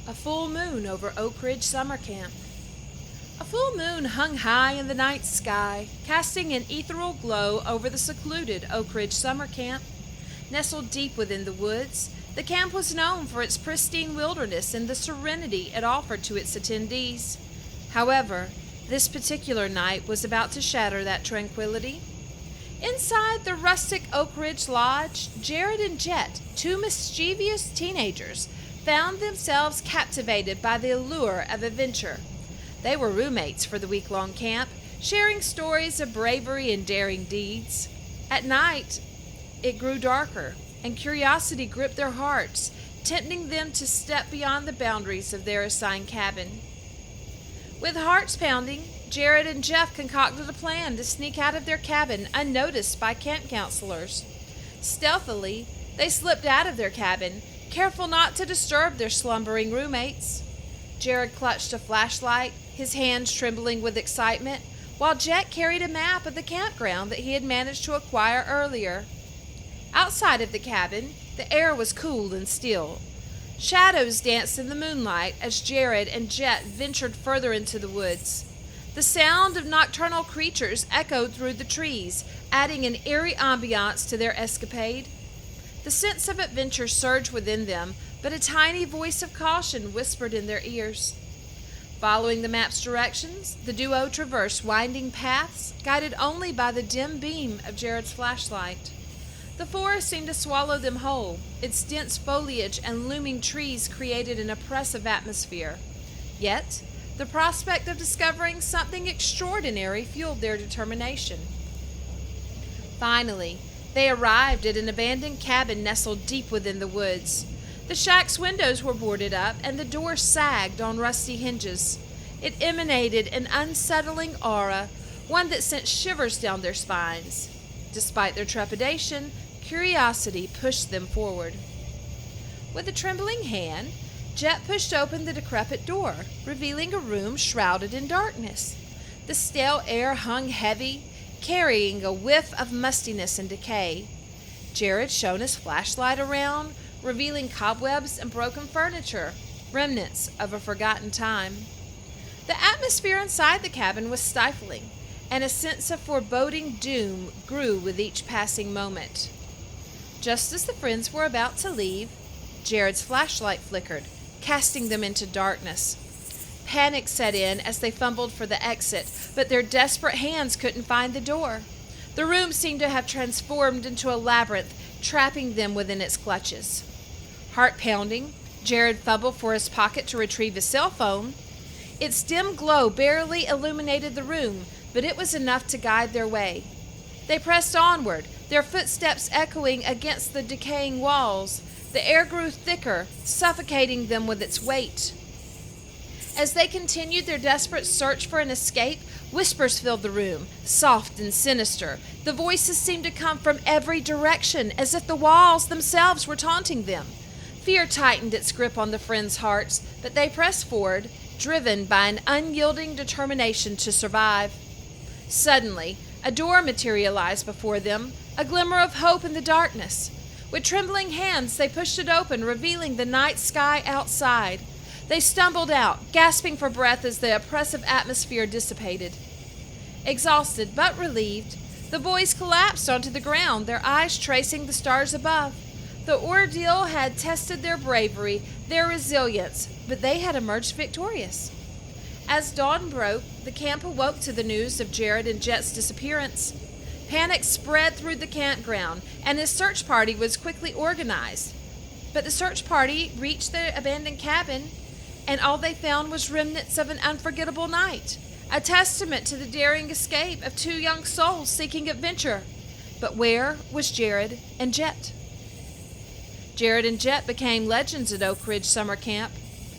A full moon over Oak Ridge Summer Camp. A full moon hung high in the night sky, casting an ethereal glow over the secluded Oak Ridge Summer Camp. Nestled deep within the woods, the camp was known for its pristine wilderness and the serenity it offered to its attendees. However, this particular night was about to shatter that tranquility. Inside the rustic Oak Ridge Lodge, Jared and Jet, two mischievous teenagers, found themselves captivated by the allure of adventure. They were roommates for the week-long camp, sharing stories of bravery and daring deeds. At night, it grew darker, and curiosity gripped their hearts, tempting them to step beyond the boundaries of their assigned cabin. With hearts pounding, Jared and Jeff concocted a plan to sneak out of their cabin unnoticed by camp counselors. Stealthily, they slipped out of their cabin, careful not to disturb their slumbering roommates. Jared clutched a flashlight, his hands trembling with excitement, while Jet carried a map of the campground that he had managed to acquire earlier. Outside of the cabin, the air was cool and still. Shadows danced in the moonlight as Jared and Jet ventured further into the woods. The sound of nocturnal creatures echoed through the trees, adding an eerie ambiance to their escapade. The sense of adventure surged within them, but a tiny voice of caution whispered in their ears. Following the map's directions, the duo traversed winding paths, guided only by the dim beam of Jared's flashlight. The forest seemed to swallow them whole. Its dense foliage and looming trees created an oppressive atmosphere. Yet, the prospect of discovering something extraordinary fueled their determination. Finally, they arrived at an abandoned cabin nestled deep within the woods. The shack's windows were boarded up, and the door sagged on rusty hinges. It emanated an unsettling aura, one that sent shivers down their spines. Despite their trepidation, curiosity pushed them forward. With a trembling hand, Jet pushed open the decrepit door, revealing a room shrouded in darkness. The stale air hung heavy, carrying a whiff of mustiness and decay. Jared shone his flashlight around, revealing cobwebs and broken furniture, remnants of a forgotten time. The atmosphere inside the cabin was stifling, and a sense of foreboding doom grew with each passing moment. Just as the friends were about to leave, Jared's flashlight flickered, casting them into darkness. Panic set in as they fumbled for the exit, but their desperate hands couldn't find the door. The room seemed to have transformed into a labyrinth, trapping them within its clutches. Heart pounding, Jared fumbled for his pocket to retrieve his cell phone. Its dim glow barely illuminated the room, but it was enough to guide their way. They pressed onward, their footsteps echoing against the decaying walls. The air grew thicker, suffocating them with its weight. As they continued their desperate search for an escape, whispers filled the room, soft and sinister. The voices seemed to come from every direction, as if the walls themselves were taunting them. Fear tightened its grip on the friends' hearts, but they pressed forward, driven by an unyielding determination to survive. Suddenly, a door materialized before them, a glimmer of hope in the darkness. With trembling hands, they pushed it open, revealing the night sky outside. They stumbled out, gasping for breath as the oppressive atmosphere dissipated. Exhausted but relieved, the boys collapsed onto the ground, their eyes tracing the stars above. The ordeal had tested their bravery, their resilience, but they had emerged victorious. As dawn broke, the camp awoke to the news of Jared and Jet's disappearance. Panic spread through the campground, and a search party was quickly organized. But the search party reached the abandoned cabin, and all they found was remnants of an unforgettable night, a testament to the daring escape of two young souls seeking adventure. But where was Jared and Jet? Jared and Jet became legends at Oak Ridge Summer Camp.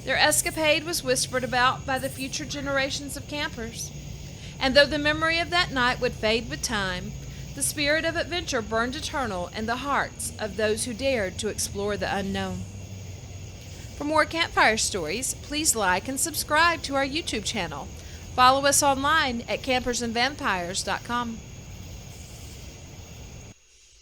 Their escapade was whispered about by the future generations of campers. And though the memory of that night would fade with time, the spirit of adventure burned eternal in the hearts of those who dared to explore the unknown. For more campfire stories, please like and subscribe to our YouTube channel. Follow us online at campersandvampires.com.